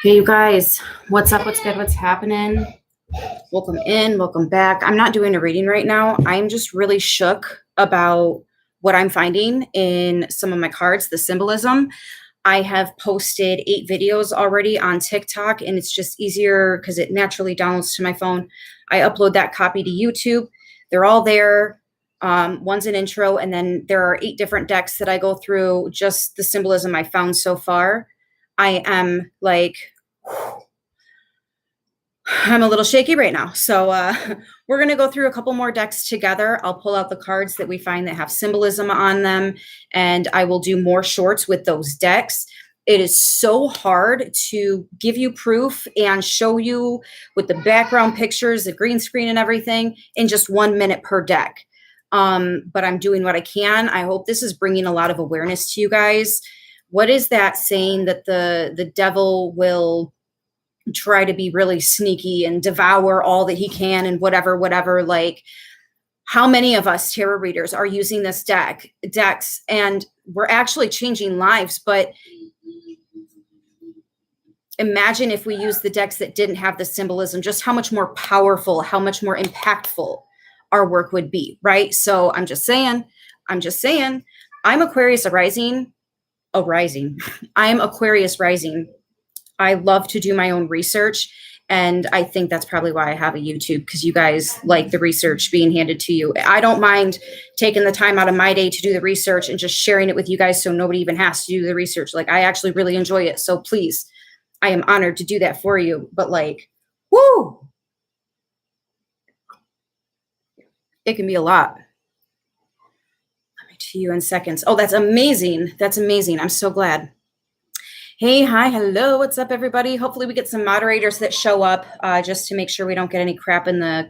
Hey, you guys, what's up? What's good? What's happening? Welcome in, welcome back. I'm not doing a reading right now. I'm just really shook about what I'm finding in some of my cards, the symbolism. I have posted 8 videos already on TikTok, and it's just easier because it naturally downloads to my phone. I upload that copy to YouTube. They're all there. One's an intro, and then there are 8 different decks that I go through, just the symbolism I found so far. I am like, I'm a little shaky right now. So we're going to go through a couple more decks together. I'll pull out the cards that we find that have symbolism on them, and I will do more shorts with those decks. It is so hard to give you proof and show you with the background pictures, the green screen and everything in just 1 minute per deck. But I'm doing what I can. I hope this is bringing a lot of awareness to you guys. What is that saying that the devil will try to be really sneaky and devour all that he can and whatever, like how many of us tarot readers are using this decks and we're actually changing lives. But imagine if we use the decks that didn't have the symbolism, just how much more powerful, how much more impactful our work would be, right? So I'm just saying, I'm Aquarius rising. I'm Aquarius rising. I love to do my own research, and I think that's probably why I have a YouTube, because you guys like the research being handed to you. I don't mind taking the time out of my day to do the research and just sharing it with you guys so nobody even has to do the research. Like, I actually really enjoy it. So please, I am honored to do that for you. But like, whoo, it can be a lot. Let me to you in seconds. Oh, that's amazing. That's amazing. I'm so glad. Hey, hi, hello. What's up, everybody? Hopefully we get some moderators that show up just to make sure we don't get any crap in the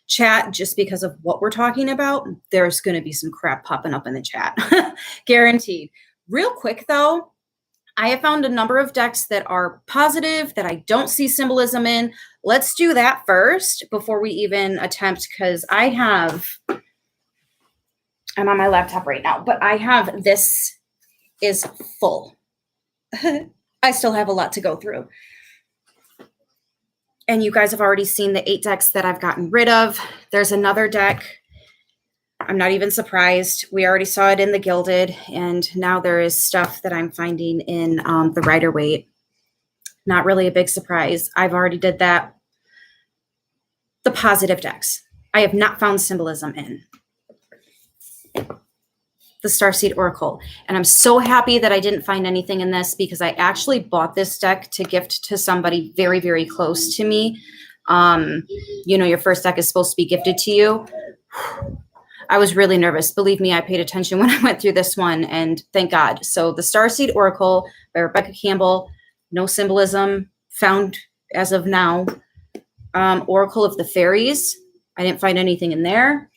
chat just because of what we're talking about. There's going to be some crap popping up in the chat. Guaranteed. Real quick, though, I have found a number of decks that are positive that I don't see symbolism in. Let's do that first before we even attempt, because I'm on my laptop right now, but this is full. I still have a lot to go through. And you guys have already seen the 8 decks that I've gotten rid of. There's another deck. I'm not even surprised. We already saw it in the Gilded, and now there is stuff that I'm finding in the Rider-Waite. Not really a big surprise. I've already did that. The positive decks, I have not found symbolism in. The Starseed Oracle. And I'm so happy that I didn't find anything in this, because I actually bought this deck to gift to somebody very, very close to me. You know, your first deck is supposed to be gifted to you. I was really nervous. Believe me, I paid attention when I went through this one, and thank God. So the Starseed Oracle by Rebecca Campbell, no symbolism found as of now. Oracle of the Fairies. I didn't find anything in there.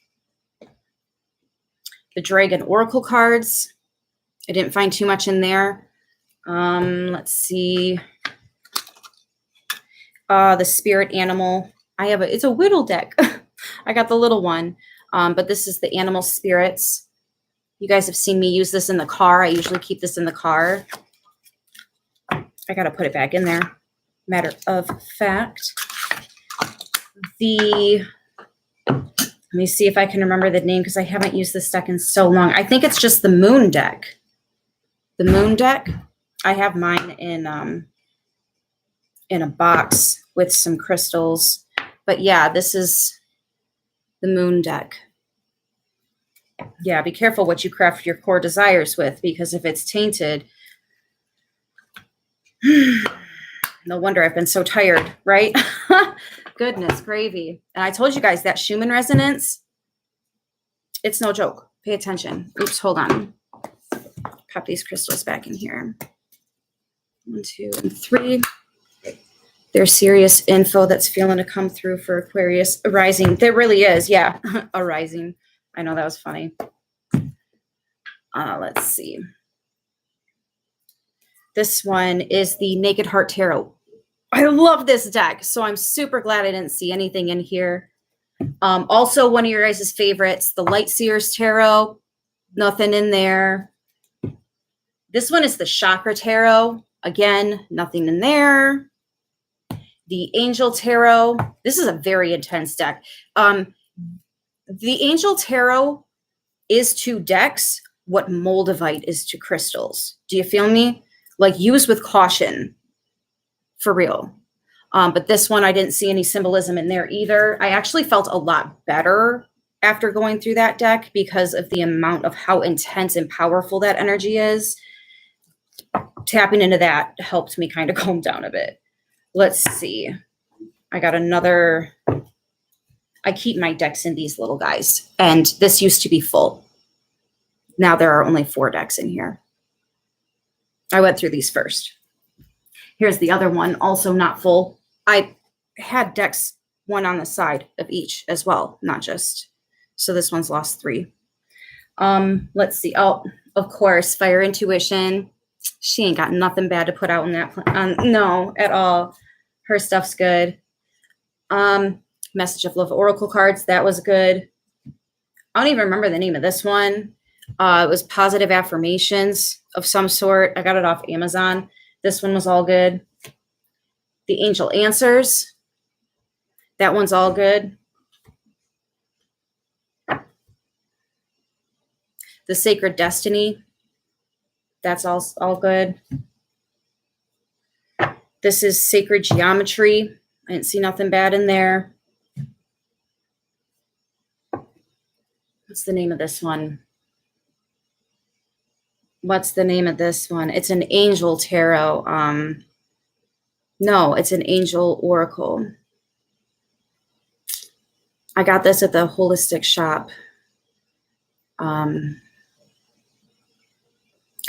The Dragon Oracle cards. I didn't find too much in there. Let's see. The Spirit Animal. It's a Whittle deck. I got the little one. But this is the Animal Spirits. You guys have seen me use this in the car. I usually keep this in the car. I got to put it back in there. Matter of fact. Let me see if I can remember the name, because I haven't used this deck in so long. I think it's just the Moon deck. The Moon deck. I have mine in a box with some crystals. But yeah, this is the Moon deck. Yeah, be careful what you craft your core desires with, because if it's tainted, no wonder I've been so tired, right? Goodness gravy. And I told you guys that Schumann resonance, it's no joke. Pay attention. Oops, hold on. Pop these crystals back in here. 1, 2, and 3. There's serious info that's feeling to come through for Aquarius rising. There really is, yeah, a rising. I know that was funny. Let's see. This one is the Naked Heart Tarot. I love this deck, so I'm super glad I didn't see anything in here. Also, one of your guys' favorites, the Light Seers Tarot. Nothing in there. This one is the Chakra Tarot. Again, nothing in there. The Angel Tarot. This is a very intense deck. The Angel Tarot is to decks what Moldavite is to crystals. Do you feel me? Like, use with caution. For real. But this one, I didn't see any symbolism in there either. I actually felt a lot better after going through that deck because of the amount of how intense and powerful that energy is. Tapping into that helped me kind of calm down a bit. Let's see. I got another. I keep my decks in these little guys, and this used to be full. Now there are only 4 decks in here. I went through these first. Here's the other one, also not full. I had decks, one on the side of each as well, not just. So this one's lost 3. Let's see. Oh, of course, Fire Intuition. She ain't got nothing bad to put out in that. No, at all. Her stuff's good. Message of Love Oracle cards. That was good. I don't even remember the name of this one. It was Positive Affirmations of some sort. I got it off Amazon. This one was all good. The Angel Answers. That one's all good. The Sacred Destiny. That's all good. This is Sacred Geometry. I didn't see nothing bad in there. What's the name of this one? What's the name of this one? It's an Angel Tarot. No, it's an Angel Oracle. I got this at the holistic shop.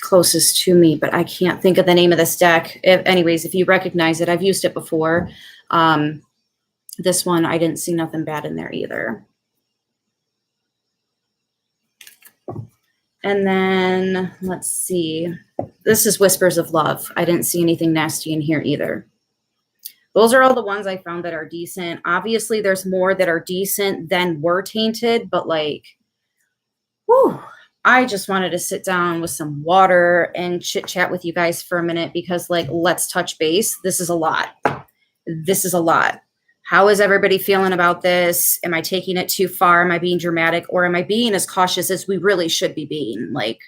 Closest to me, but I can't think of the name of this deck. Anyways, if you recognize it, I've used it before. This one, I didn't see nothing bad in there either. And then let's see. This is Whispers of Love. I didn't see anything nasty in here either. Those are all the ones I found that are decent. Obviously, there's more that are decent than were tainted, but like, whew, I just wanted to sit down with some water and chit chat with you guys for a minute because, like, let's touch base. This is a lot. This is a lot. How is everybody feeling about this? Am I taking it too far? Am I being dramatic? Or am I being as cautious as we really should be being? Like,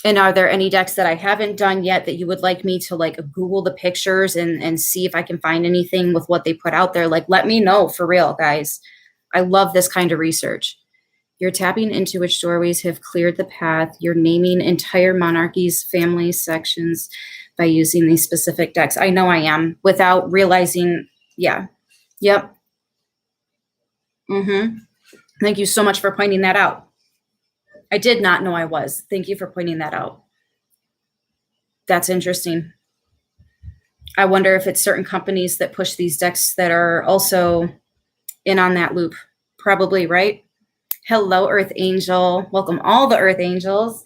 and are there any decks that I haven't done yet that you would like me to like Google the pictures and see if I can find anything with what they put out there? Like, let me know for real, guys. I love this kind of research. You're tapping into which doorways have cleared the path. You're naming entire monarchies, families, sections by using these specific decks. I know I am without realizing. Yeah. Yep. Thank you so much for pointing that out. I did not know I was. Thank you for pointing that out. That's interesting. I wonder if it's certain companies that push these decks that are also in on that loop. Probably, right? Hello, Earth Angel. Welcome all the Earth Angels.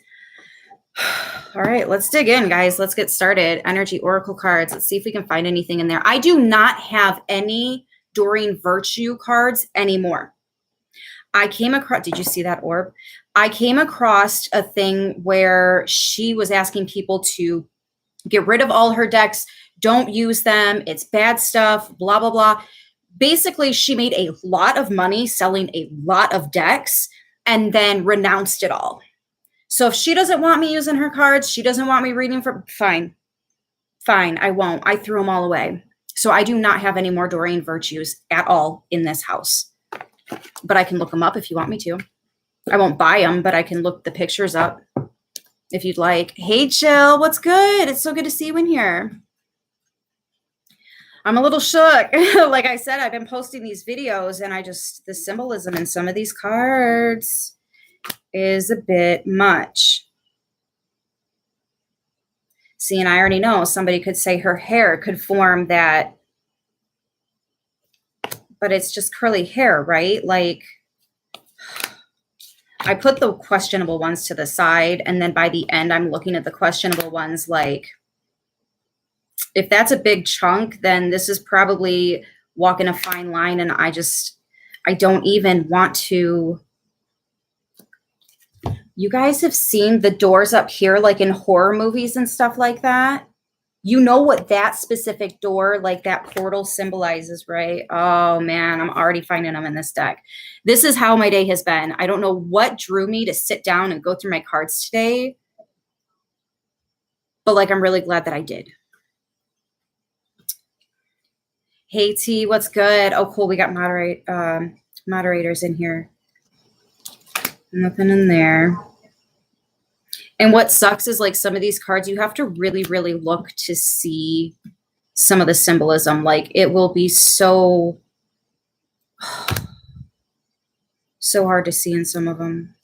All right, let's dig in, guys. Let's get started. Energy Oracle cards. Let's see if we can find anything in there. I do not have any Doreen Virtue cards anymore. I came across, did you see that orb? I came across a thing where she was asking people to get rid of all her decks. Don't use them. It's bad stuff, blah, blah, blah. Basically, she made a lot of money selling a lot of decks and then renounced it all. So if she doesn't want me using her cards, she doesn't want me reading from, fine, I won't. I threw them all away. So I do not have any more Doreen Virtues at all in this house. But I can look them up if you want me to. I won't buy them, but I can look the pictures up if you'd like. Hey, Jill, what's good? It's so good to see you in here. I'm a little shook. Like I said, I've been posting these videos and the symbolism in some of these cards is a bit much. See, and I already know somebody could say her hair could form that but it's just curly hair, right? Like, I put the questionable ones to the side, and then by the end, I'm looking at the questionable ones like, if that's a big chunk, then this is probably walking a fine line, and I don't even want to. You guys have seen the doors up here, like in horror movies and stuff like that. You know what that specific door, like that portal, symbolizes, right? Oh man, I'm already finding them in this deck. This is how my day has been. I don't know what drew me to sit down and go through my cards today, but like, I'm really glad that I did. Hey T, what's good? Oh cool, we got moderators in here. Nothing in there. And what sucks is like some of these cards, you have to really, really look to see some of the symbolism. Like it will be so hard to see in some of them.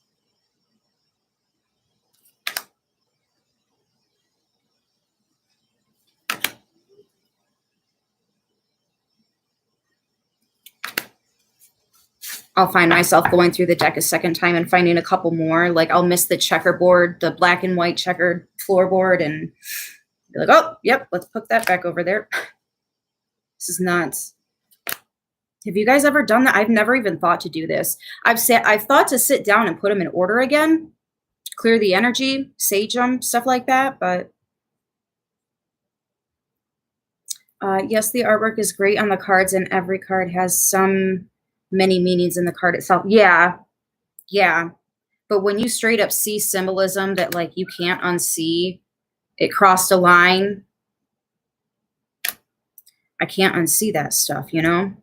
I'll find myself going through the deck a second time and finding a couple more. Like I'll miss the checkerboard, the black and white checkered floorboard, and be like, oh, yep, let's put that back over there. This is nuts. Have you guys ever done that? I've never even thought to do this. I've thought to sit down and put them in order again, clear the energy, sage them, stuff like that. But yes, the artwork is great on the cards, and every card has many meanings in the card itself. Yeah. But when you straight up see symbolism that like you can't unsee, it crossed a line. I can't unsee that stuff, you know?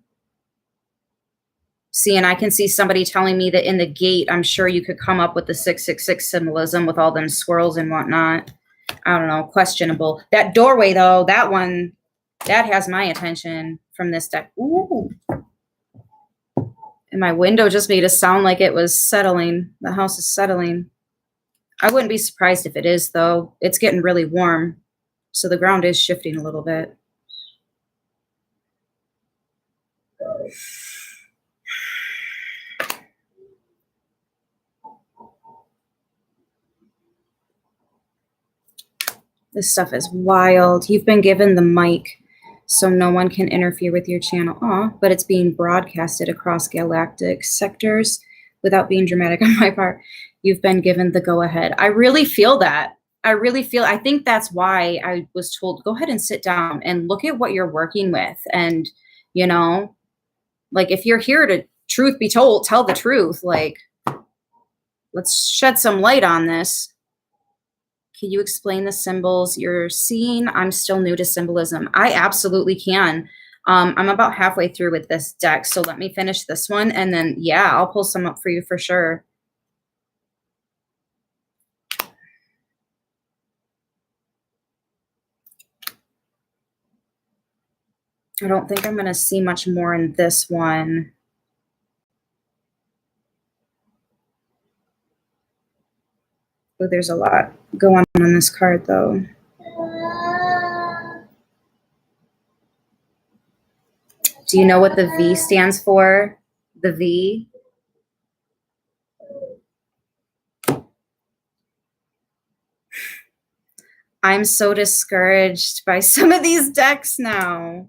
See, and I can see somebody telling me that in the gate, I'm sure you could come up with the 666 symbolism with all them swirls and whatnot. I don't know, questionable. That doorway though, that one, that has my attention from this deck. Ooh. And my window just made a sound like it was settling. The house is settling. I wouldn't be surprised if it is, though. It's getting really warm, so the ground is shifting a little bit. This stuff is wild. You've been given the mic, so no one can interfere with your channel. But it's being broadcasted across galactic sectors without being dramatic on my part. You've been given the go-ahead. I really feel that. I think that's why I was told, go ahead and sit down and look at what you're working with. And, you know, like if you're here to, truth be told, tell the truth. Like, let's shed some light on this. Can you explain the symbols you're seeing? I'm still new to symbolism. I absolutely can. I'm about halfway through with this deck, so let me finish this one, and then, yeah, I'll pull some up for you for sure. I don't think I'm going to see much more in this one. Oh, there's a lot going on this card, though. Do you know what the V stands for? The V? I'm so discouraged by some of these decks now.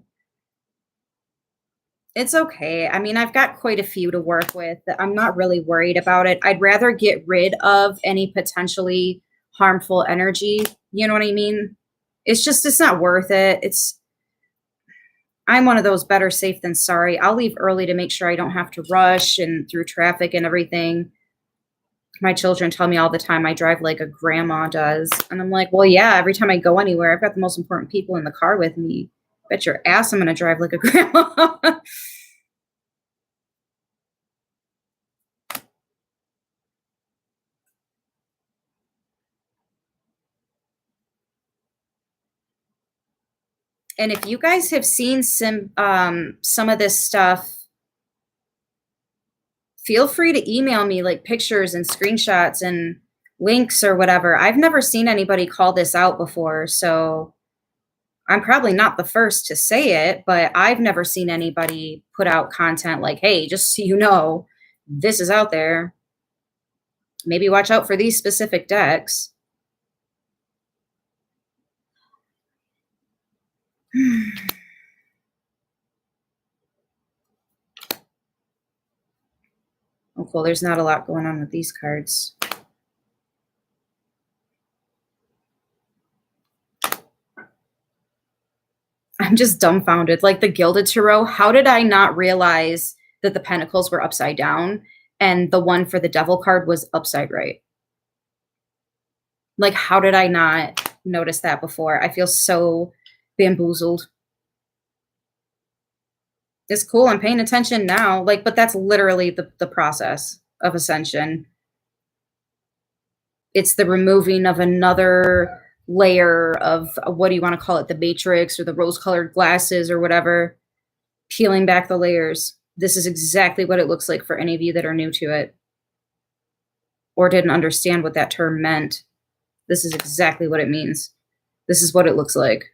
It's okay. I mean, I've got quite a few to work with. I'm not really worried about it. I'd rather get rid of any potentially harmful energy. You know what I mean? It's not worth it. I'm one of those better safe than sorry. I'll leave early to make sure I don't have to rush and through traffic and everything. My children tell me all the time I drive like a grandma does. And I'm like, well, yeah, every time I go anywhere, I've got the most important people in the car with me. Bet your ass I'm going to drive like a grandma. And if you guys have seen some of this stuff, feel free to email me like pictures and screenshots and links or whatever. I've never seen anybody call this out before, so I'm probably not the first to say it, but I've never seen anybody put out content like, hey, just so you know, this is out there. Maybe watch out for these specific decks. Oh, cool. There's not a lot going on with these cards. I'm just dumbfounded. Like the Gilded Tarot, how did I not realize that the Pentacles were upside down and the one for the Devil card was upside right? Like, how did I not notice that before? I feel so bamboozled. It's cool. I'm paying attention now. Like, but that's literally the process of ascension. It's the removing of another layer of, what do you want to call it? The matrix or the rose-colored glasses or whatever. Peeling back the layers. This is exactly what it looks like for any of you that are new to it or didn't understand what that term meant. This is exactly what it means. This is what it looks like.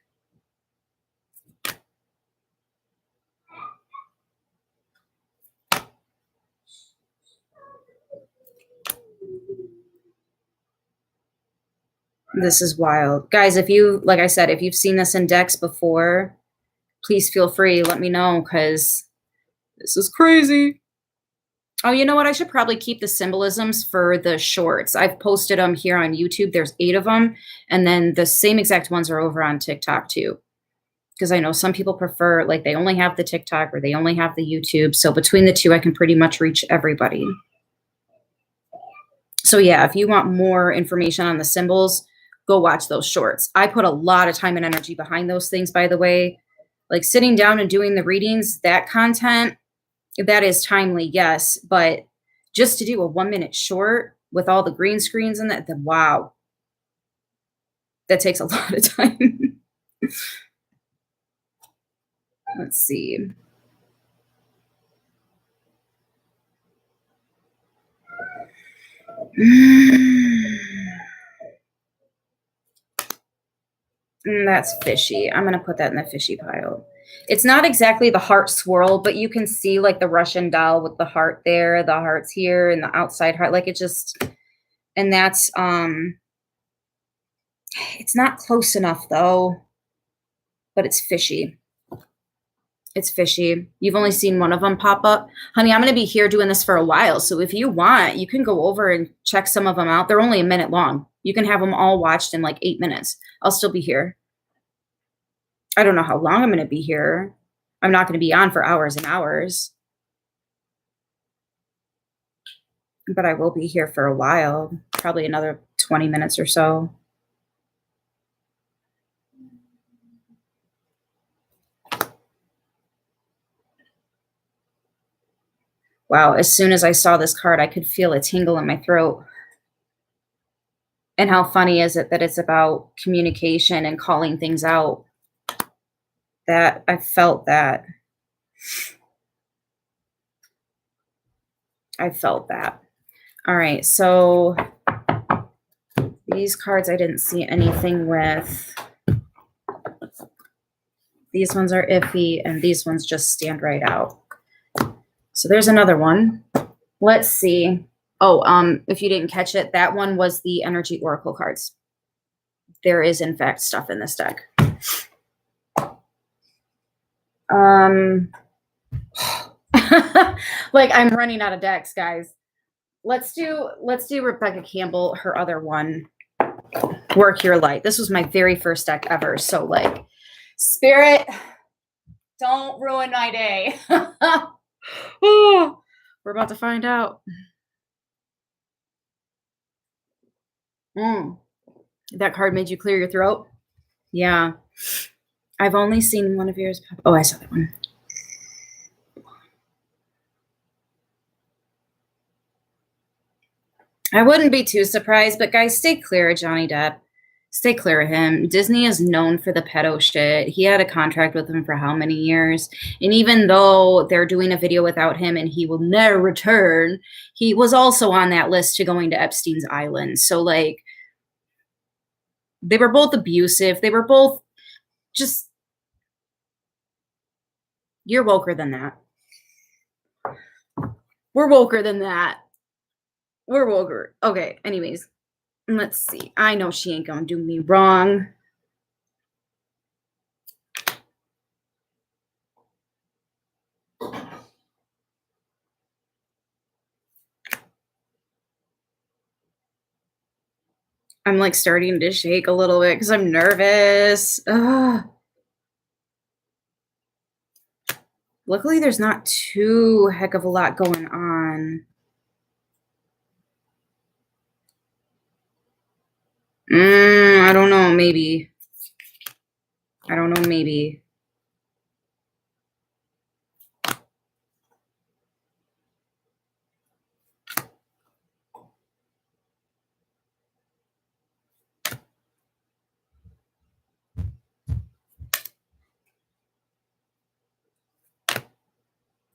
This is wild. Guys, if you, like I said, if you've seen this in decks before, please feel free. Let me know, because this is crazy. Oh, you know what? I should probably keep the symbolisms for the shorts. I've posted them here on YouTube. There's 8 of them. And then the same exact ones are over on TikTok too. Because I know some people prefer, like, they only have the TikTok or they only have the YouTube. So between the two, I can pretty much reach everybody. So yeah, if you want more information on the symbols, go watch those shorts. I put a lot of time and energy behind those things, by the way. Like sitting down and doing the readings, that content, that is timely, yes. But just to do a 1-minute short with all the green screens in that, then wow. That takes a lot of time. Let's see. That's fishy. I'm going to put that in the fishy pile. It's not exactly the heart swirl, but you can see like the Russian doll with the heart there, the heart's here and the outside heart. Like it just, and that's, it's not close enough though, but it's fishy. It's fishy. You've only seen one of them pop up. Honey, I'm going to be here doing this for a while. So if you want, you can go over and check some of them out. They're only a minute long. You can have them all watched in like 8 minutes. I'll still be here. I don't know how long I'm going to be here. I'm not going to be on for hours and hours. But I will be here for a while. Probably another 20 minutes or so. Wow, as soon as I saw this card, I could feel a tingle in my throat. And how funny is it that it's about communication and calling things out? That I felt that. I felt that. All right, so these cards I didn't see anything with. These ones are iffy, and these ones just stand right out. So there's another one. Let's see. Oh, if you didn't catch it, that one was the Energy Oracle cards. There is, in fact, stuff in this deck. Like I'm running out of decks, guys. Let's do Rebecca Campbell, her other one, Work Your Light. This was my very first deck ever. So like, Spirit, don't ruin my day. Oh, we're about to find out. That card made you clear your throat? Yeah. I've only seen one of yours. Oh, I saw that one. I wouldn't be too surprised, but guys, stay clear of Johnny Depp. Stay clear of him. Disney is known for the pedo shit. He had a contract with him for how many years? And even though they're doing a video without him and he will never return, he was also on that list to going to Epstein's Island. So like, they were both abusive. They were both Just, you're woker than that. We're woker than that. We're woker. Okay, anyways, let's see. I know she ain't gonna do me wrong. I'm like starting to shake a little bit because I'm nervous. Ugh. Luckily, there's not too heck of a lot going on. I don't know, maybe. I don't know, maybe.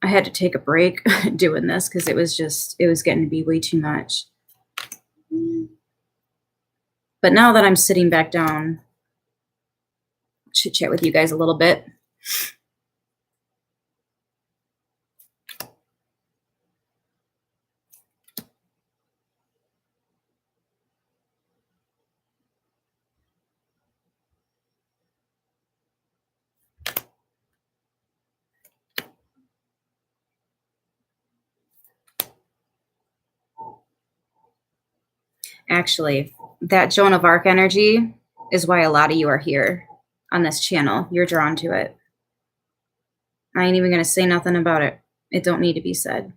I had to take a break doing this because it was getting to be way too much. But now that I'm sitting back down, chit chat with you guys a little bit. Actually, that Joan of Arc energy is why a lot of you are here on this channel. You're drawn to it. I ain't even going to say nothing about it. It don't need to be said.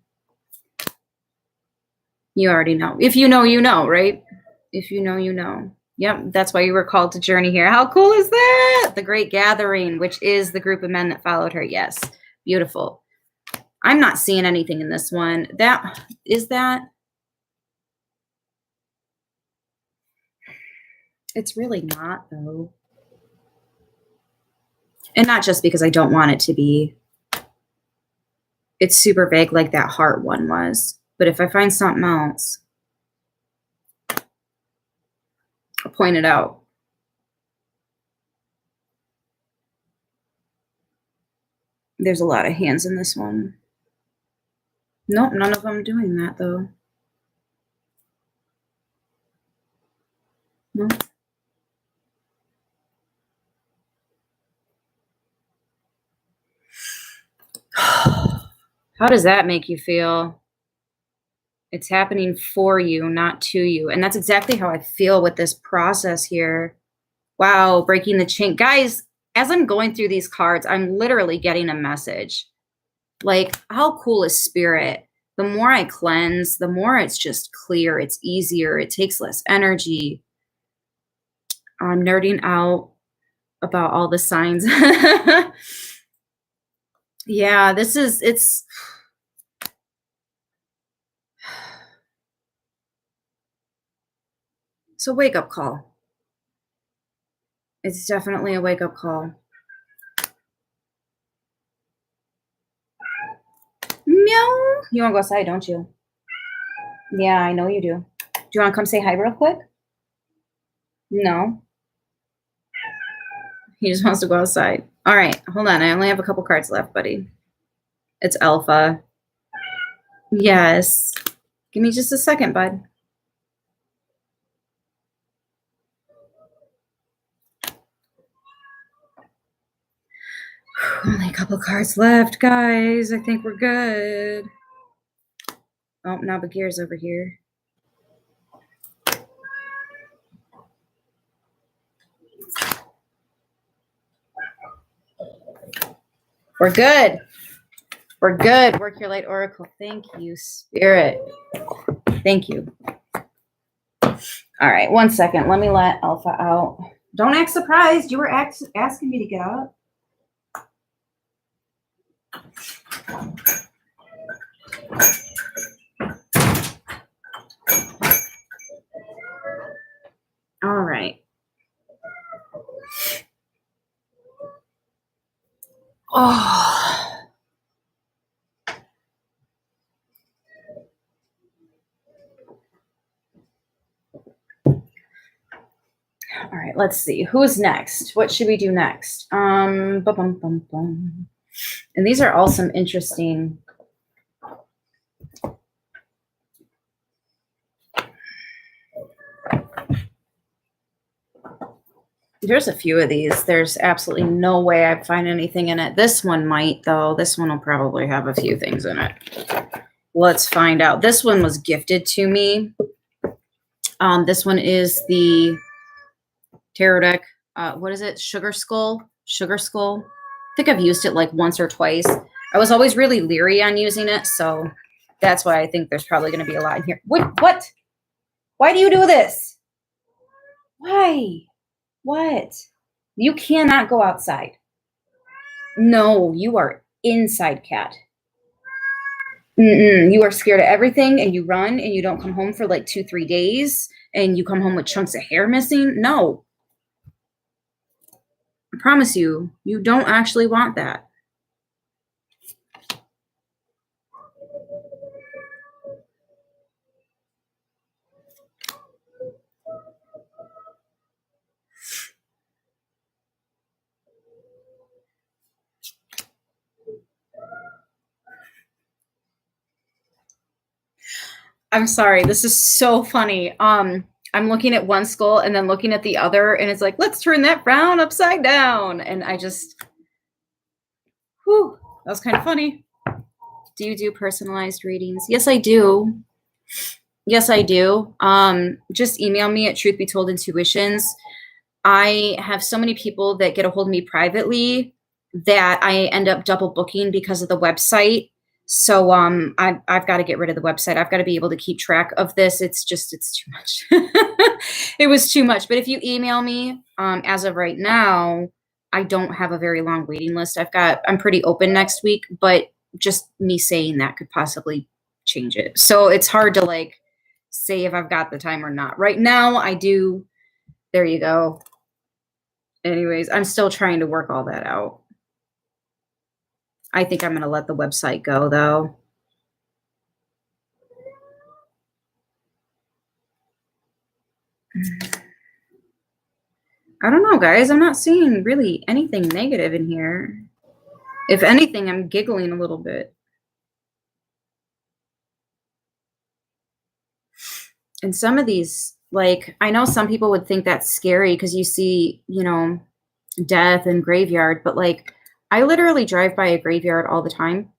You already know. If you know, you know, right? If you know, you know. Yep, that's why you were called to journey here. How cool is that? The Great Gathering, which is the group of men that followed her. Yes, beautiful. I'm not seeing anything in this one. That is that. It's really not, though. And not just because I don't want it to be. It's super vague like that heart one was. But if I find something else, I'll point it out. There's a lot of hands in this one. Nope, none of them doing that, though. Nope. How does that make you feel? It's happening for you, not to you. And that's exactly how I feel with this process here. Wow, breaking the chain. Guys, as I'm going through these cards, I'm literally getting a message. Like, how cool is spirit? The more I cleanse, the more it's just clear. It's easier. It takes less energy. I'm nerding out about all the signs. Yeah, it's a wake-up call. It's definitely a wake-up call. Meow. You want to go outside, don't you? Yeah, I know you do. Do you want to come say hi real quick? No. He just wants to go outside. All right, hold on. I only have a couple cards left, buddy. It's Alpha. Yes. Give me just a second, bud. Only a couple cards left, guys. I think we're good. Oh, now Bagheer's over here. We're good. We're good. Work your light oracle. Thank you, Spirit. Thank you. All right, 1 second. Let me let Alpha out. Don't act surprised. You were asking me to get up. All right. Oh. All right, let's see. Who's next? What should we do next? Bum, bum, bum, bum. And these are all some interesting. There's a few of these. There's absolutely no way I'd find anything in it. This one might, though. This one will probably have a few things in it. Let's find out. This one was gifted to me. This one is the tarot deck. What is it? Sugar Skull? Sugar Skull? I think I've used it like once or twice. I was always really leery on using it, so that's why I think there's probably going to be a lot in here. What? Why do you do this? Why? What? You cannot go outside. No, you are inside, cat. You are scared of everything, and you run, and you don't come home for like 2-3 days, and you come home with chunks of hair missing. No. I promise you, you don't actually want that. I'm sorry. This is so funny. I'm looking at one skull and then looking at the other, and it's like, let's turn that frown upside down. And I just, whew, that was kind of funny. Do you do personalized readings? Yes, I do. Yes, I do. Just email me at truthbetoldintuitions. I have so many people that get a hold of me privately that I end up double booking because of the website. So I've got to get rid of the website. I've got to be able to keep track of this. It's too much. It was too much. But if you email me, as of right now, I don't have a very long waiting list. I'm pretty open next week, but just me saying that could possibly change it. So it's hard to like say if I've got the time or not. Right now I do. There you go. Anyways, I'm still trying to work all that out. I think I'm going to let the website go, though. I don't know, guys. I'm not seeing really anything negative in here. If anything, I'm giggling a little bit. And some of these, like, I know some people would think that's scary because you see, death and graveyard, but like, I literally drive by a graveyard all the time.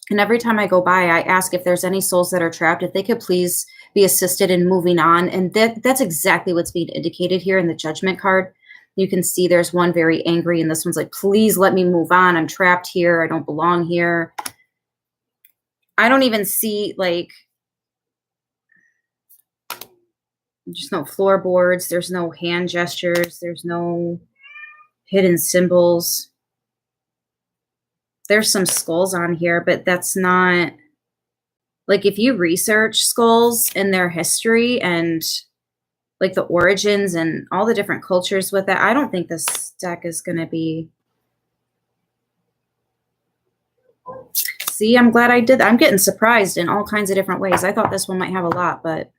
And every time I go by, I ask if there's any souls that are trapped, if they could please be assisted in moving on. And that's exactly what's being indicated here in the judgment card. You can see there's one very angry, and this one's like, please let me move on. I'm trapped here. I don't belong here. I don't even see like, just no floorboards. There's no hand gestures. There's no hidden symbols. There's some skulls on here, but that's not, like, if you research skulls and their history and like the origins and all the different cultures with it, I don't think this deck is going to be. See, I'm glad I did that. I'm getting surprised in all kinds of different ways. I thought this one might have a lot, but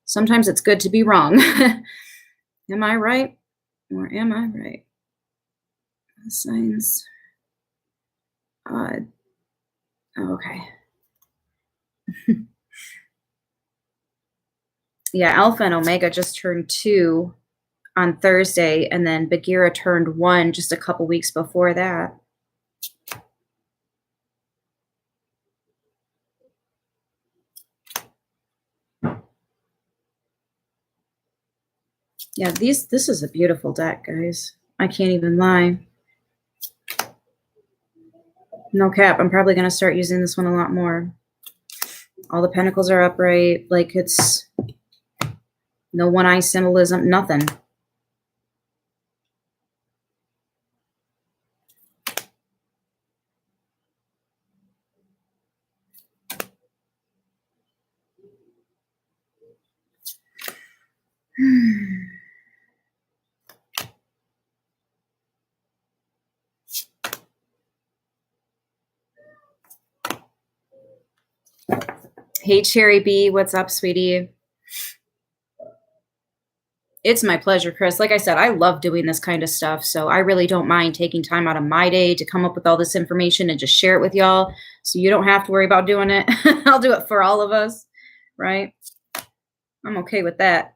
sometimes it's good to be wrong. Am I right? Or am I right? Signs. Okay. Yeah, Alpha and Omega just turned 2 on Thursday, and then Bagheera turned 1 just a couple weeks before that. Yeah, this is a beautiful deck, guys. I can't even lie. No cap, I'm probably going to start using this one a lot more. All the pentacles are upright, like it's no one-eye symbolism, nothing. Hey, Cherry B, what's up, sweetie? It's my pleasure, Chris. Like I said, I love doing this kind of stuff. So I really don't mind taking time out of my day to come up with all this information and just share it with y'all. So you don't have to worry about doing it. I'll do it for all of us, right? I'm okay with that.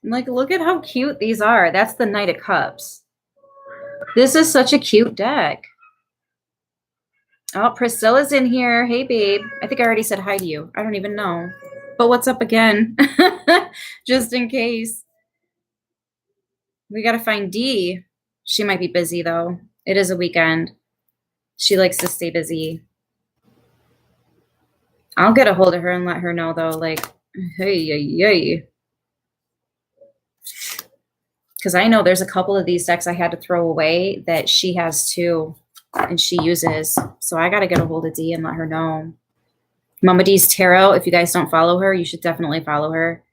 Like, look at how cute these are. That's the Knight of Cups. This is such a cute deck. Oh, Priscilla's in here. Hey, babe. I think I already said hi to you. I don't even know. But what's up again? Just in case. We got to find Dee. She might be busy, though. It is a weekend. She likes to stay busy. I'll get a hold of her and let her know, though, like, hey. Because I know there's a couple of these decks I had to throw away that she has, too, and she uses. So I got to get a hold of Dee and let her know. Mama D's Tarot, if you guys don't follow her, you should definitely follow her.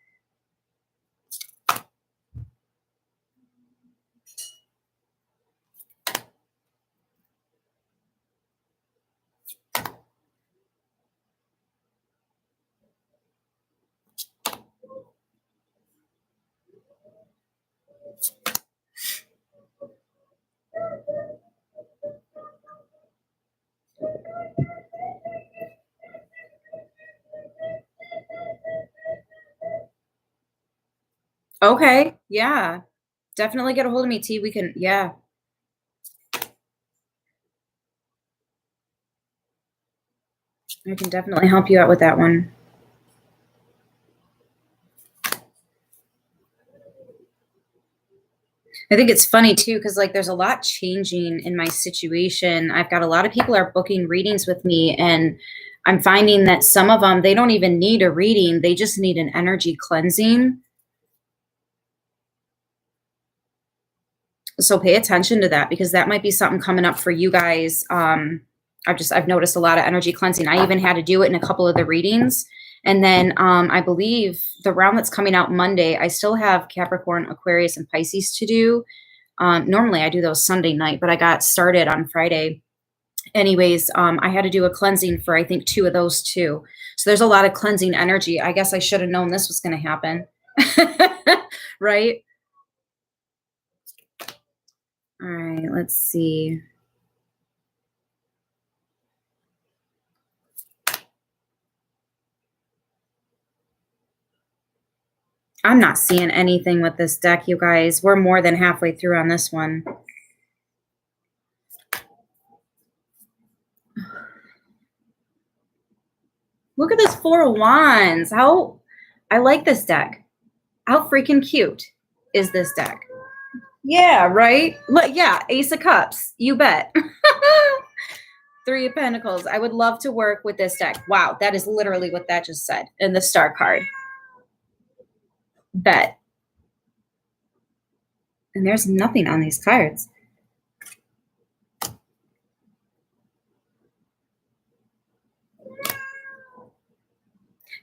Okay, yeah. Definitely get a hold of me, T. We can, yeah. I can definitely help you out with that one. I think it's funny too, because like there's a lot changing in my situation. I've got a lot of people are booking readings with me, and I'm finding that some of them, they don't even need a reading. They just need an energy cleansing. So pay attention to that, because that might be something coming up for you guys. I've noticed a lot of energy cleansing. I even had to do it in a couple of the readings. And then I believe the round that's coming out Monday, I still have Capricorn, Aquarius, and Pisces to do. Normally I do those Sunday night, but I got started on Friday. Anyways, I had to do a cleansing for, I think, 2 of those too. So there's a lot of cleansing energy. I guess I should have known this was going to happen. Right? All right, let's see. I'm not seeing anything with this deck, you guys. We're more than halfway through on this one. Look at this 4 of Wands. I like this deck. How freaking cute is this deck? Yeah, right? Yeah, Ace of Cups. You bet. 3 of Pentacles. I would love to work with this deck. Wow, that is literally what that just said in the star card. Bet. And there's nothing on these cards.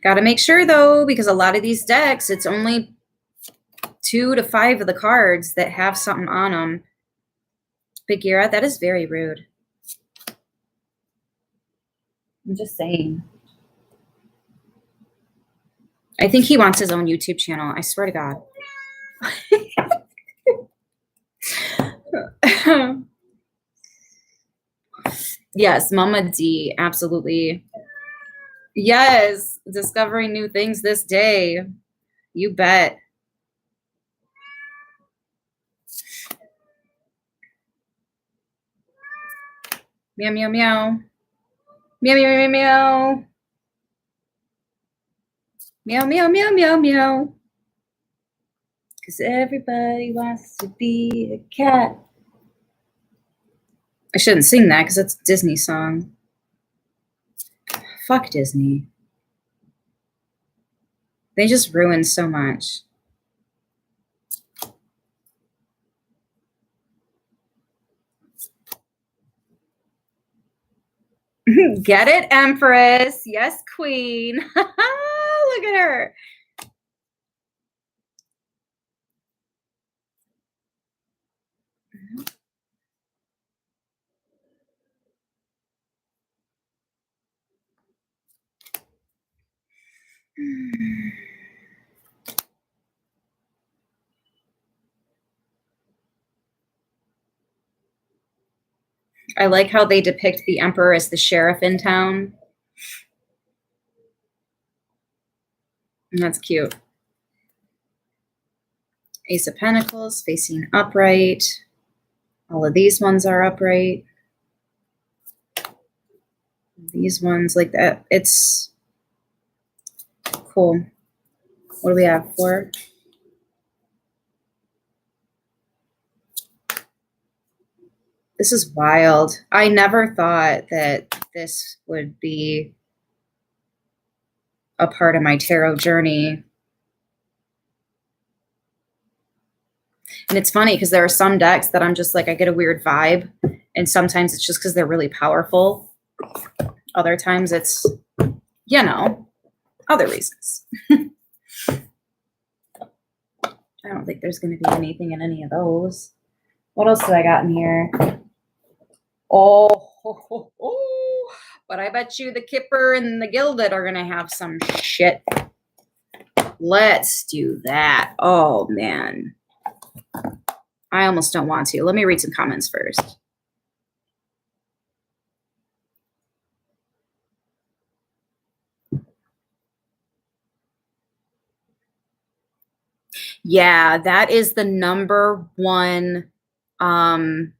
Got to make sure, though, because a lot of these decks, it's only 2 to 5 of the cards that have something on them. Bagheera, that is very rude. I'm just saying. I think he wants his own YouTube channel. I swear to God. Yes, Mama D, absolutely. Yes, discovering new things this day. You bet. Meow, meow, meow. Meow, meow, meow, meow. Meow, meow, meow, meow, meow. Because everybody wants to be a cat. I shouldn't sing that because it's a Disney song. Fuck Disney. They just ruin so much. Get it, Empress. Yes, Queen. Look at her. I like how they depict the emperor as the sheriff in town. And that's cute. Ace of Pentacles facing upright. All of these ones are upright. These ones like that. It's cool. What do we have? 4? This is wild. I never thought that this would be a part of my tarot journey. And it's funny because there are some decks that I'm just like, I get a weird vibe. And sometimes it's just because they're really powerful. Other times it's, you know, other reasons. I don't think there's going to be anything in any of those. What else do I got in here? Oh, but I bet you the Kipper and the Gilded are going to have some shit. Let's do that. Oh, man. I almost don't want to. Let me read some comments first. Yeah, that is the #1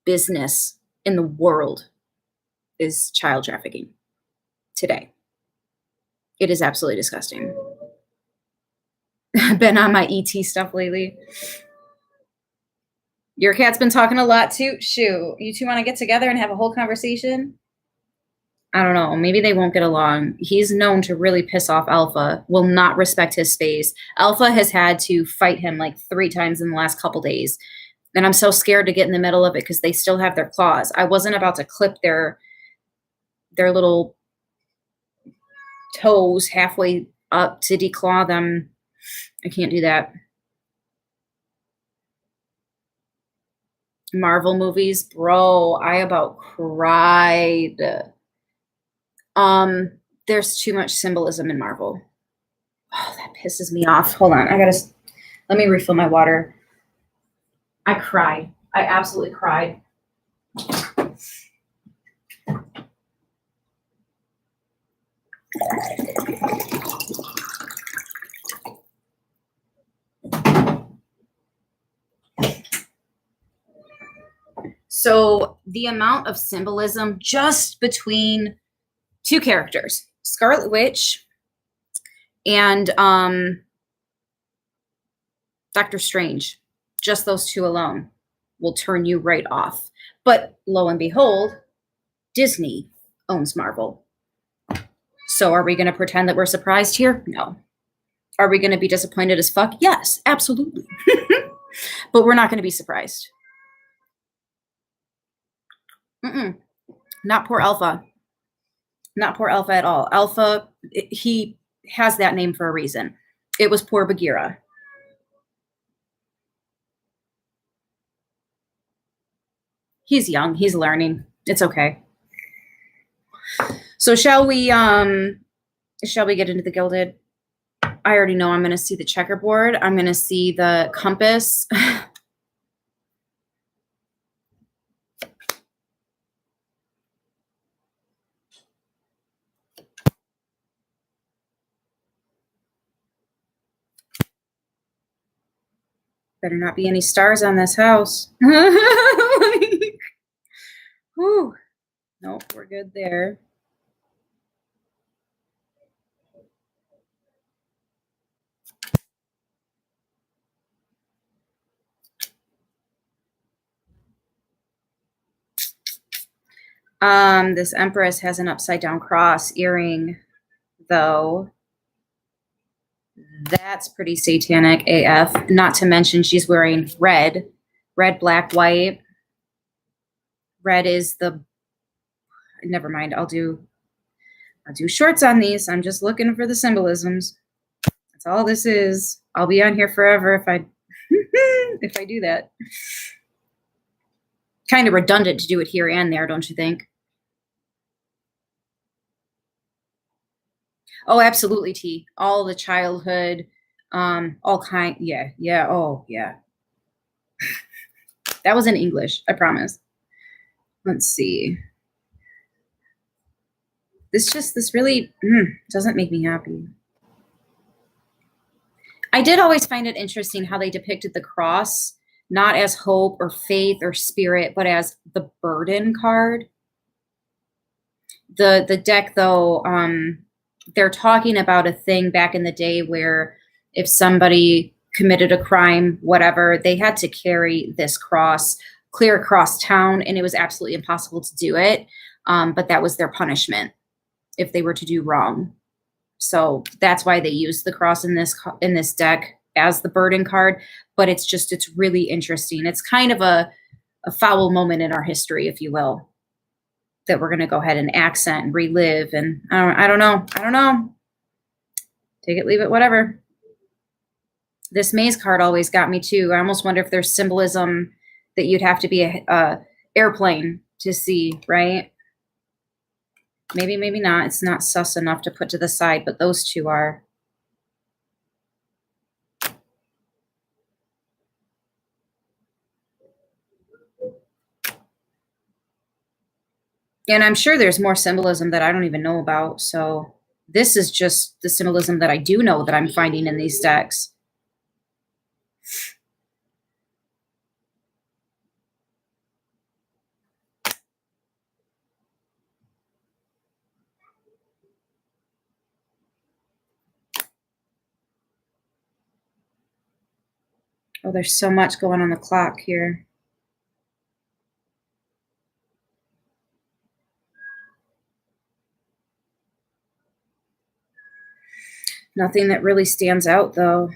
business in the world is child trafficking today. It is absolutely disgusting. Been on my ET stuff lately. Your cat's been talking a lot too. Shoot, you two want to get together and have a whole conversation? I don't know. Maybe they won't get along. He's known to really piss off Alpha, will not respect his space. Alpha has had to fight him like 3 times in the last couple days. And I'm so scared to get in the middle of it because they still have their claws. I wasn't about to clip their little toes halfway up to declaw them. I can't do that. Marvel movies, bro, I about cried. There's too much symbolism in Marvel. Oh, that pisses me off. Hold on. Let me refill my water. I cried. I absolutely cried. So the amount of symbolism just between 2 characters, Scarlet Witch and Doctor Strange, just those 2 alone will turn you right off. But lo and behold, Disney owns Marvel. So are we going to pretend that we're surprised here? No. Are we going to be disappointed as fuck? Yes, absolutely. But we're not going to be surprised. Not poor Alpha. Not poor Alpha at all. Alpha, he has that name for a reason. It was poor Bagheera. He's young. He's learning. It's okay. So shall we get into the Gilded? I already know I'm going to see the checkerboard. I'm going to see the compass. Better not be any stars on this house. Whew. Nope, we're good there. This Empress has an upside down cross earring, though. That's pretty satanic AF. Not to mention she's wearing red, black, white. Red is the Never mind. I'll do shorts on these. I'm just looking for the symbolisms. That's all this is. I'll be on here forever if I if I do that. Kind of redundant to do it here and there, don't you think? Oh, absolutely, T. All the childhood, all kind. Yeah, yeah. Oh, yeah. That was in English, I promise. Let's see. This really doesn't make me happy. I did always find it interesting how they depicted the cross, not as hope or faith or spirit, but as the burden card. The deck, though, they're talking about a thing back in the day where if somebody committed a crime, whatever, they had to carry this cross clear across town, and it was absolutely impossible to do it. But that was their punishment if they were to do wrong. So that's why they use the cross in this deck as the burden card. But it's really interesting. It's kind of a foul moment in our history, if you will, that we're going to go ahead and accent and relive. And I don't know. Take it, leave it, whatever. This maze card always got me too. I almost wonder if there's symbolism that you'd have to be a airplane to see, right? Maybe, maybe not. It's not sus enough to put to the side, but those two are. And I'm sure there's more symbolism that I don't even know about. So this is just the symbolism that I do know that I'm finding in these decks. Oh, there's so much going on the clock here. Nothing that really stands out, though.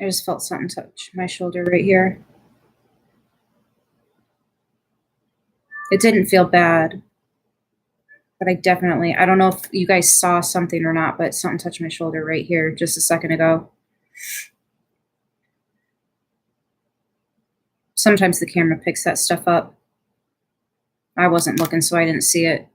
I just felt something touch my shoulder right here. It didn't feel bad, but I don't know if you guys saw something or not, but something touched my shoulder right here just a second ago. Sometimes the camera picks that stuff up. I wasn't looking, so I didn't see it.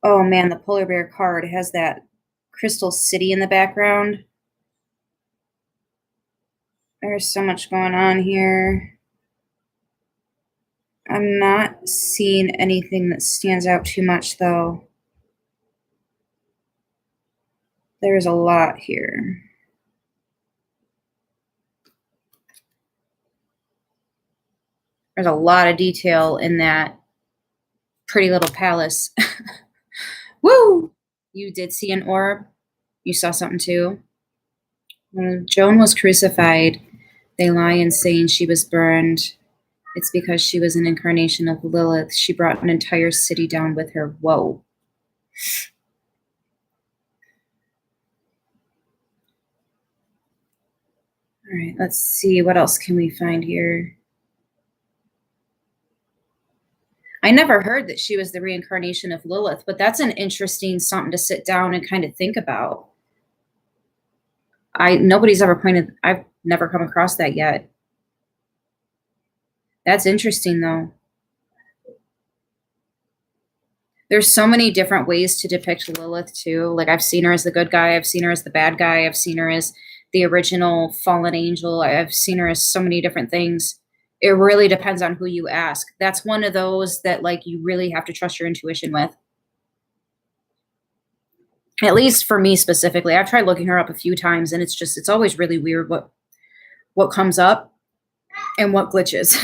Oh man, the polar bear card has that crystal city in the background. There's so much going on here. I'm not seeing anything that stands out too much, though. There's a lot here. There's a lot of detail in that pretty little palace. Woo! You did see an orb. You saw something too. When Joan was crucified, they lie in saying she was burned. It's because she was an incarnation of Lilith. She brought an entire city down with her. Whoa. All right, let's see. What else can we find here? I never heard that she was the reincarnation of Lilith, but that's an interesting something to sit down and kind of think about. I've never come across that yet. That's interesting, though. There's so many different ways to depict Lilith, too. Like, I've seen her as the good guy. I've seen her as the bad guy. I've seen her as the original fallen angel. I've seen her as so many different things. It really depends on who you ask. That's one of those that like you really have to trust your intuition with. At least for me specifically. I've tried looking her up a few times and it's always really weird what comes up and what glitches.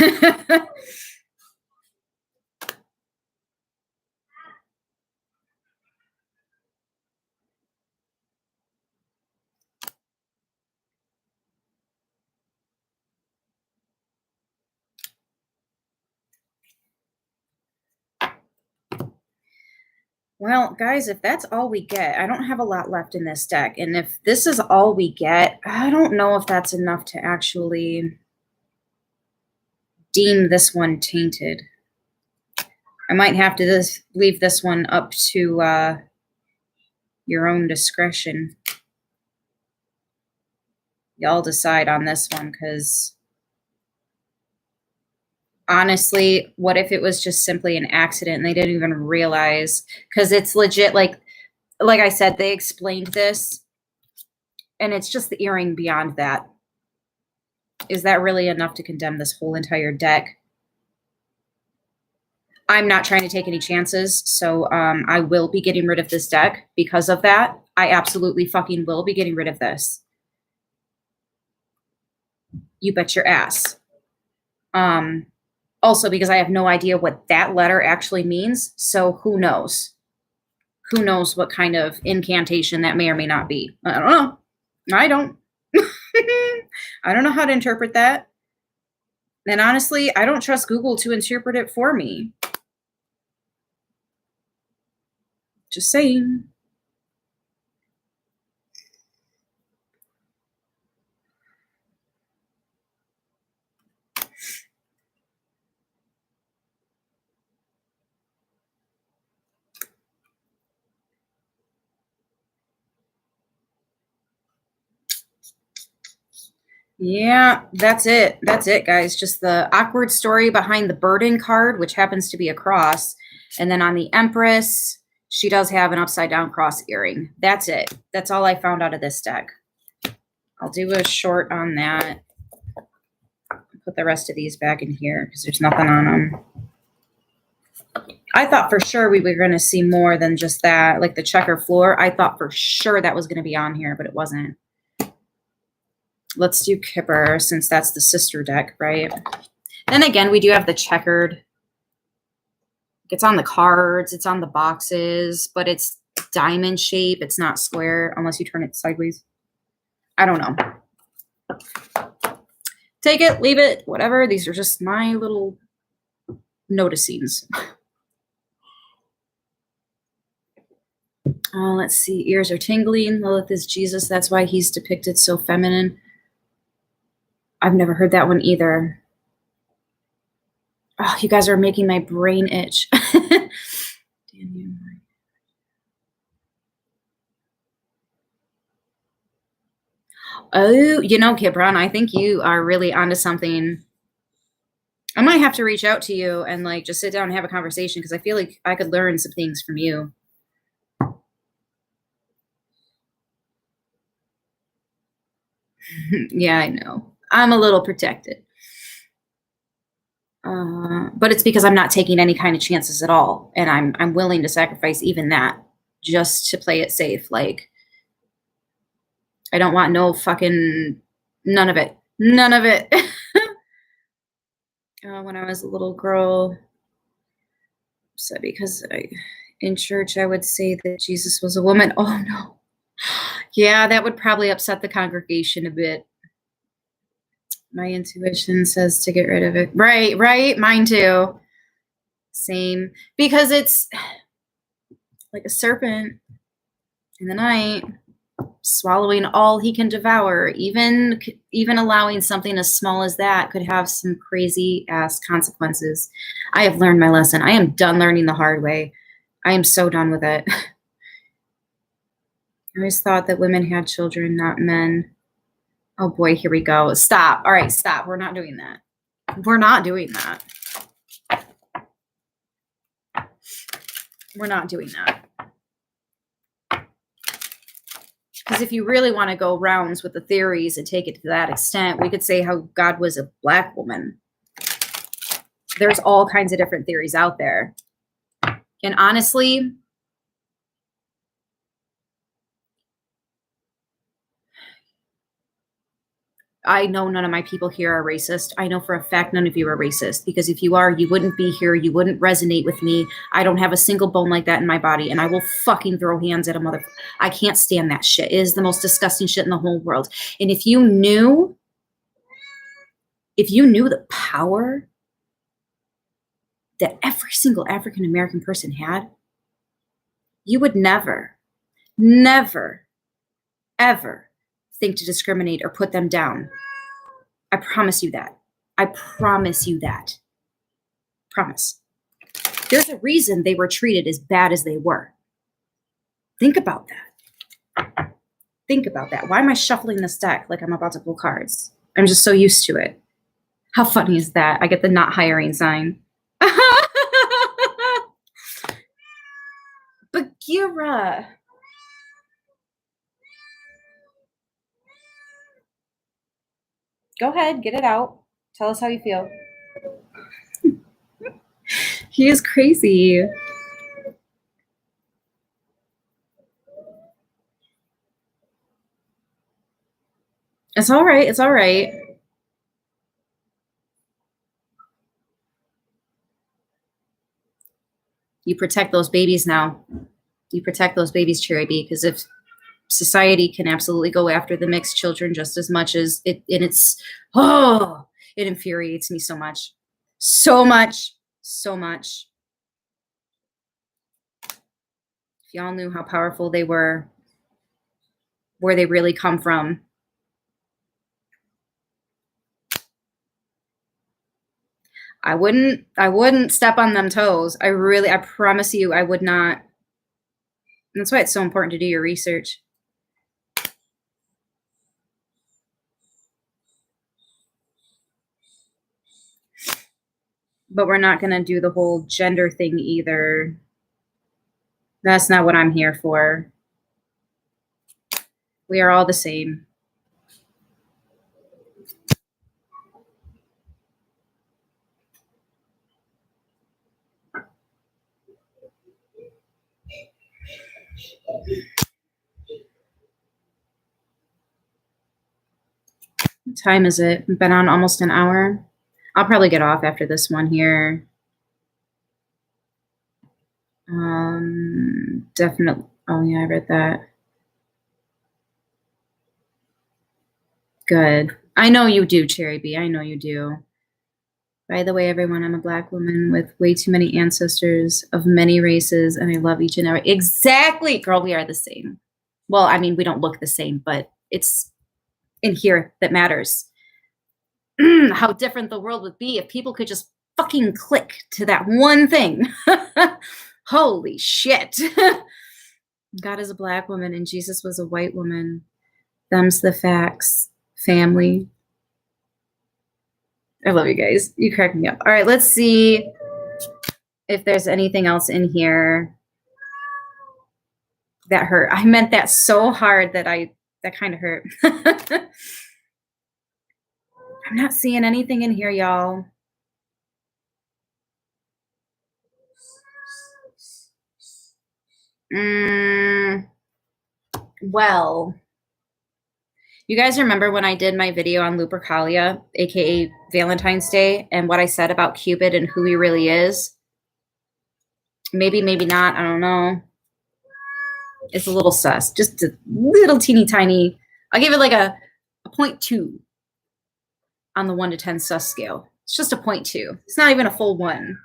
Well, guys, if that's all we get, I don't have a lot left in this deck. And if this is all we get, I don't know if that's enough to actually deem this one tainted. I might have to leave this one up to your own discretion. Y'all decide on this one, because honestly, what if it was just simply an accident and they didn't even realize? Because it's legit, like I said, they explained this, and it's just the earring beyond that. Is that really enough to condemn this whole entire deck? I'm not trying to take any chances, so I will be getting rid of this deck because of that. I absolutely fucking will be getting rid of this. You bet your ass. Also, because I have no idea what that letter actually means, so who knows? Who knows what kind of incantation that may or may not be? I don't know. I don't. I don't know how to interpret that. And honestly, I don't trust Google to interpret it for me. Just saying. Yeah, that's it. That's it, guys. Just the awkward story behind the burden card, which happens to be a cross. And then on the Empress, she does have an upside down cross earring. That's it. That's all I found out of this deck. I'll do a short on that. Put the rest of these back in here because there's nothing on them. I thought for sure we were going to see more than just that, like the checker floor. I thought for sure that was going to be on here, but it wasn't. Let's do Kipper, since that's the sister deck, right? Then again, we do have the checkered. It's on the cards, it's on the boxes, but it's diamond shape. It's not square unless you turn it sideways. I don't know. Take it, leave it, whatever. These are just my little noticings. Let's see. Ears are tingling. Lilith is Jesus. That's why he's depicted so feminine. I've never heard that one either. Oh, you guys are making my brain itch. Oh, you know, Kibron, I think you are really onto something. I might have to reach out to you and like just sit down and have a conversation, because I feel like I could learn some things from you. Yeah, I know. I'm a little protected. But it's because I'm not taking any kind of chances at all. And I'm willing to sacrifice even that just to play it safe. Like, I don't want no fucking, none of it. None of it. When I was a little girl, so because in church, I would say that Jesus was a woman. Oh, no. Yeah, that would probably upset the congregation a bit. My intuition says to get rid of it. Right, right. Mine too. Same. Because it's like a serpent in the night, swallowing all he can devour. Even allowing something as small as that could have some crazy ass consequences. I have learned my lesson. I am done learning the hard way. I am so done with it. I always thought that women had children, not men. Oh boy, here we go. Stop. All right, stop. We're not doing that. We're not doing that. We're not doing that. Because if you really want to go rounds with the theories and take it to that extent, we could say how God was a black woman. There's all kinds of different theories out there. And honestly, I know none of my people here are racist. I know for a fact none of you are racist, because if you are, you wouldn't be here. You wouldn't resonate with me. I don't have a single bone like that in my body, and I will fucking throw hands at a mother. I can't stand that shit. It is the most disgusting shit in the whole world. And if you knew the power that every single African American person had, you would never, never, ever think to discriminate or put them down. I promise you that. I promise you that. Promise. There's a reason they were treated as bad as they were. Think about that. Think about that. Why am I shuffling this deck like I'm about to pull cards? I'm just so used to it. How funny is that? I get the not hiring sign. Bagheera. Go ahead, get it out. Tell us how you feel. He is crazy. It's all right. It's all right. You protect those babies now. You protect those babies, Cherry B, because if society can absolutely go after the mixed children just as much as it, and it infuriates me so much. So much. So much. If y'all knew how powerful they were, where they really come from. I wouldn't step on them toes. I promise you, I would not. That's why it's so important to do your research. But we're not going to do the whole gender thing either. That's not what I'm here for. We are all the same. What time is it? We've been on almost an hour. I'll probably get off after this one here. Definitely. Oh yeah, I read that. Good. I know you do, Cherry B. I know you do. By the way, everyone, I'm a Black woman with way too many ancestors of many races, and I love each and every. Exactly, girl. We are the same. Well, I mean, we don't look the same, but it's in here that matters. How different the world would be if people could just fucking click to that one thing. Holy shit. God is a Black woman and Jesus was a white woman. Them's the facts. Family. I love you guys. You crack me up. All right, let's see if there's anything else in here that hurt. I meant that so hard that that kind of hurt. I'm not seeing anything in here, y'all. Well, you guys remember when I did my video on Lupercalia, aka Valentine's Day, and what I said about Cupid and who he really is? Maybe, maybe not. I don't know. It's a little sus. Just a little teeny tiny. I'll give it like a 0.2 on the 1 to 10 sus scale. It's just a 0.2. It's not even a full 1.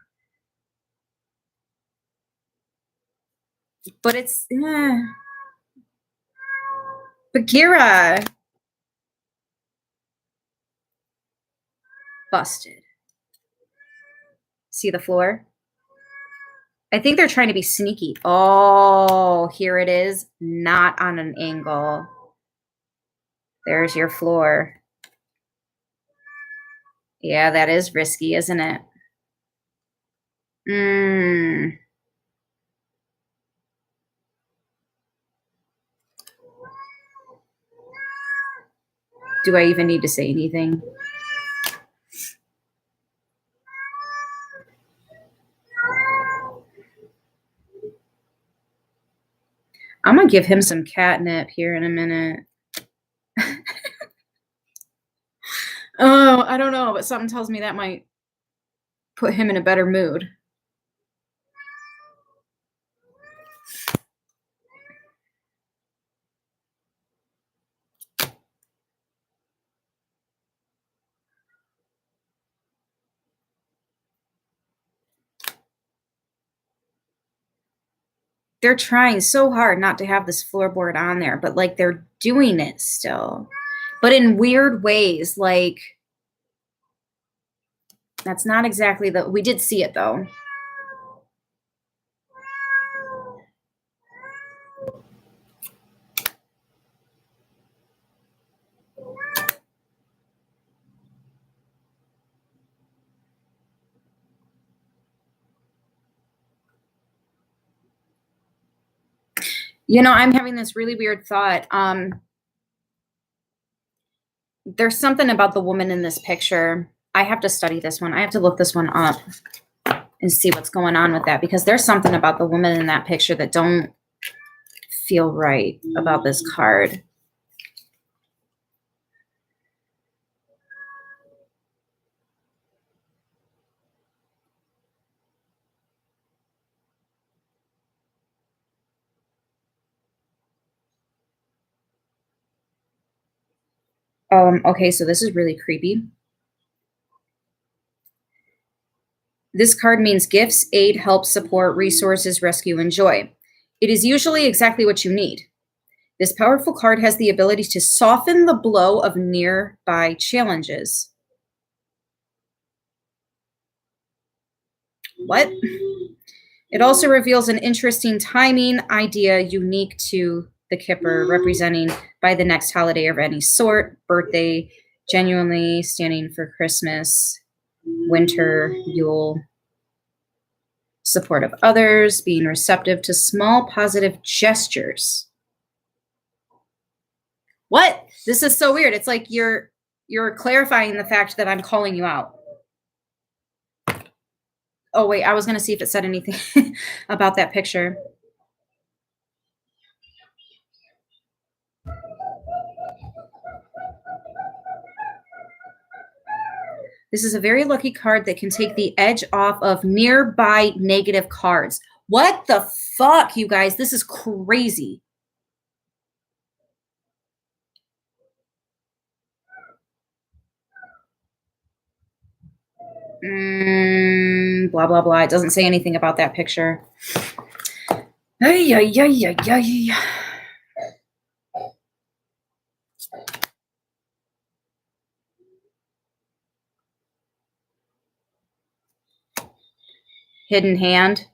But it's... Bagheera. Busted. See the floor? I think they're trying to be sneaky. Oh, here it is. Not on an angle. There's your floor. Yeah, that is risky, isn't it? Do I even need to say anything? I'm gonna give him some catnip here in a minute. Oh, I don't know, but something tells me that might put him in a better mood. They're trying so hard not to have this floorboard on there, but like they're doing it still, but in weird ways. Like that's not exactly the, we did see it though. You know, I'm having this really weird thought. There's something about the woman in this picture. I have to study this one. I have to look this one up and see what's going on with that, because there's something about the woman in that picture that don't feel right about this card. Okay, so this is really creepy. This card means gifts, aid, help, support, resources, rescue, and joy. It is usually exactly what you need. This powerful card has the ability to soften the blow of nearby challenges. What? It also reveals an interesting timing idea unique to the Kipper, representing by the next holiday of any sort, birthday, genuinely standing for Christmas, winter, Yule, support of others, being receptive to small positive gestures. What? This is so weird. It's like you're clarifying the fact that I'm calling you out. Oh, wait, I was going to see if it said anything about that picture. This is a very lucky card that can take the edge off of nearby negative cards. What the fuck, you guys? This is crazy. Blah, blah, blah. It doesn't say anything about that picture. Ay, ay, ay, ay, ay. Hidden hand.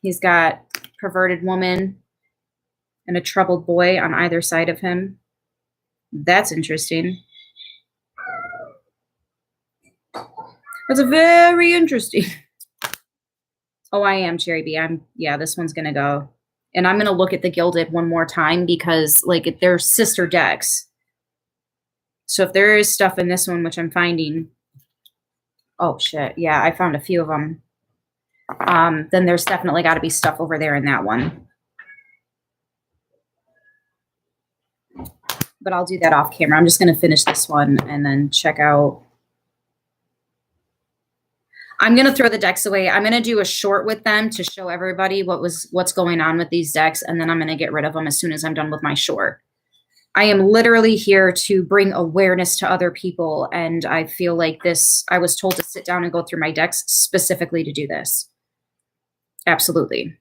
He's got perverted woman and a troubled boy on either side of him. That's interesting. That's very interesting. Oh, I am Cherry B. Yeah, this one's gonna go. And I'm gonna look at the Gilded one more time because like they're sister decks. So if there is stuff in this one, which I'm finding, oh shit, yeah, I found a few of them. Then there's definitely got to be stuff over there in that one. But I'll do that off camera. I'm just going to finish this one and then check out. I'm going to throw the decks away. I'm going to do a short with them to show everybody what's going on with these decks, and then I'm going to get rid of them as soon as I'm done with my short. I am literally here to bring awareness to other people, and I feel like this, I was told to sit down and go through my decks specifically to do this. Absolutely.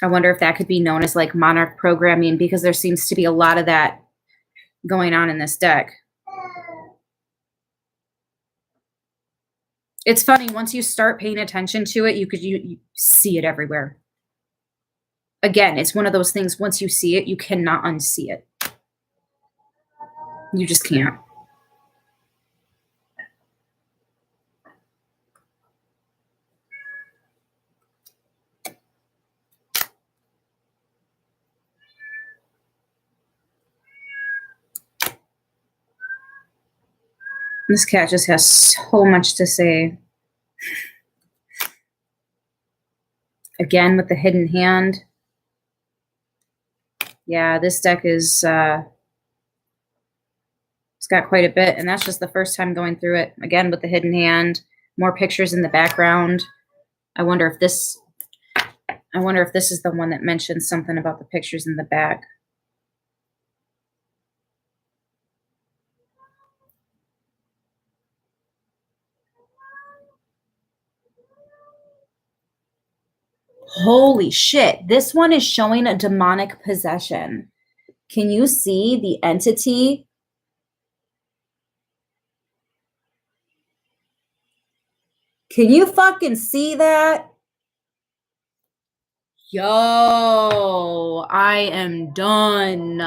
I wonder if that could be known as like monarch programming, because there seems to be a lot of that going on in this deck. It's funny, once you start paying attention to it, you see it everywhere. Again, it's one of those things, once you see it, you cannot unsee it. You just can't. This cat just has so much to say. Again, with the hidden hand. Yeah, this deck is, it's got quite a bit, and that's just the first time going through it. Again, with the hidden hand, more pictures in the background. I wonder if this is the one that mentions something about the pictures in the back. Holy shit. This one is showing a demonic possession. Can you see the entity? Can you fucking see that? Yo, I am done.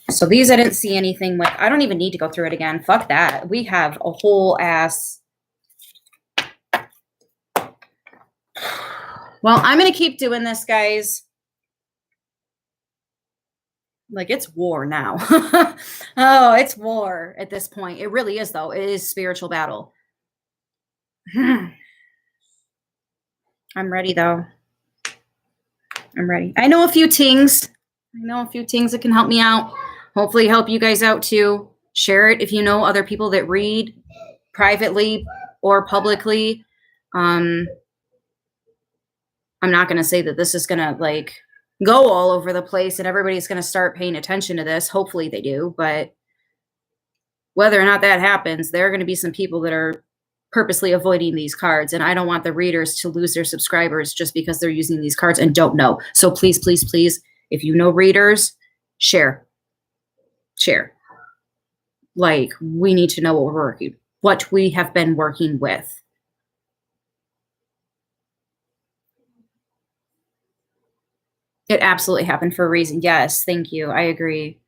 So these I didn't see anything with. I don't even need to go through it again. Fuck that. We have a whole ass. Well, I'm going to keep doing this, guys. Like, it's war now. Oh, it's war at this point. It really is, though. It is spiritual battle. I'm ready, though. I'm ready. I know a few things. That can help me out. Hopefully help you guys out, too. Share it if you know other people that read privately or publicly. I'm not going to say that this is going to, like, go all over the place and everybody's going to start paying attention to this. Hopefully they do. But whether or not that happens, there are going to be some people that are purposely avoiding these cards. And I don't want the readers to lose their subscribers just because they're using these cards and don't know. So please, please, please, if you know readers, share. Like, we need to know what we have been working with. It absolutely happened for a reason. Yes, thank you. I agree.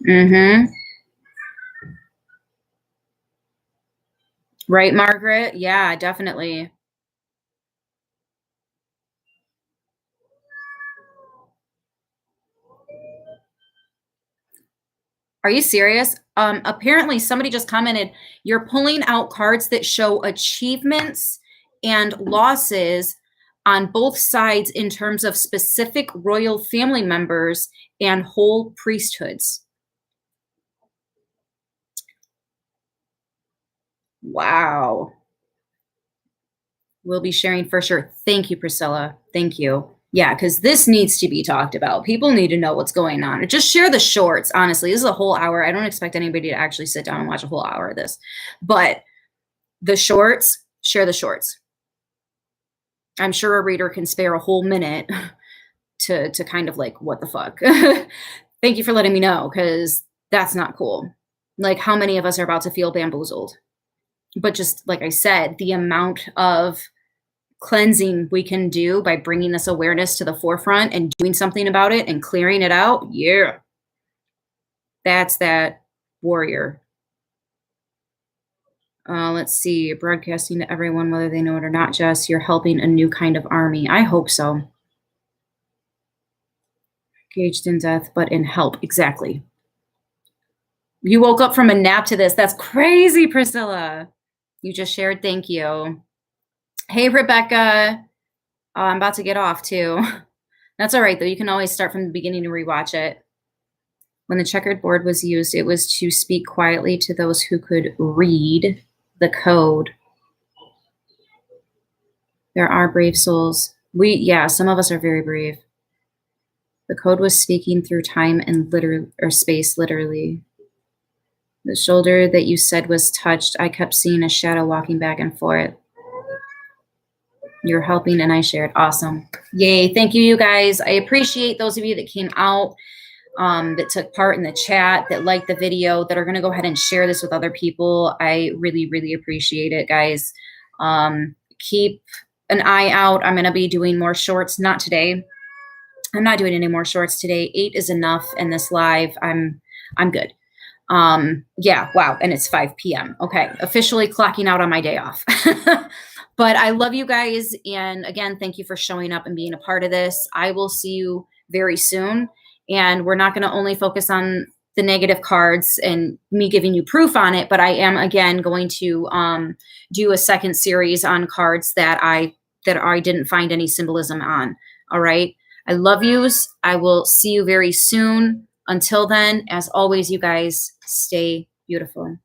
Mm-hmm. Right, Margaret? Yeah, definitely. Are you serious? Apparently somebody just commented, you're pulling out cards that show achievements and losses on both sides in terms of specific royal family members and whole priesthoods. Wow. We'll be sharing for sure. Thank you, Priscilla. Thank you. Yeah, because this needs to be talked about. People need to know what's going on. Just share the shorts, honestly. This is a whole hour. I don't expect anybody to actually sit down and watch a whole hour of this. But the shorts, share the shorts. I'm sure a reader can spare a whole minute to kind of like, what the fuck? Thank you for letting me know, because that's not cool. Like, how many of us are about to feel bamboozled? But just like I said, the amount of cleansing we can do by bringing this awareness to the forefront and doing something about it and clearing it out. Yeah. That's that warrior. Let's see. Broadcasting to everyone, whether they know it or not, Jess. You're helping a new kind of army. I hope so. Engaged in death, but in help. Exactly. You woke up from a nap to this. That's crazy, Priscilla. You just shared. Thank you. Hey, Rebecca. I'm about to get off, too. That's all right, though. You can always start from the beginning and rewatch it. When the checkered board was used, it was to speak quietly to those who could read the code. There are brave souls. Some of us are very brave. The code was speaking through time and space, literally. The shoulder that you said was touched, I kept seeing a shadow walking back and forth. You're helping, and I shared. Awesome. Yay. Thank you, you guys. I appreciate those of you that came out, that took part in the chat, that liked the video, that are going to go ahead and share this with other people. I really, really appreciate it, guys. Keep an eye out. I'm going to be doing more shorts. Not today. I'm not doing any more shorts today. 8 is enough in this live. I'm good. Yeah, wow. And it's 5 p.m. Okay. Officially clocking out on my day off. But I love you guys. And again, thank you for showing up and being a part of this. I will see you very soon. And we're not going to only focus on the negative cards and me giving you proof on it, but I am again going to do a second series on cards that I didn't find any symbolism on. All right. I love yous. I will see you very soon. Until then, as always, you guys stay beautiful.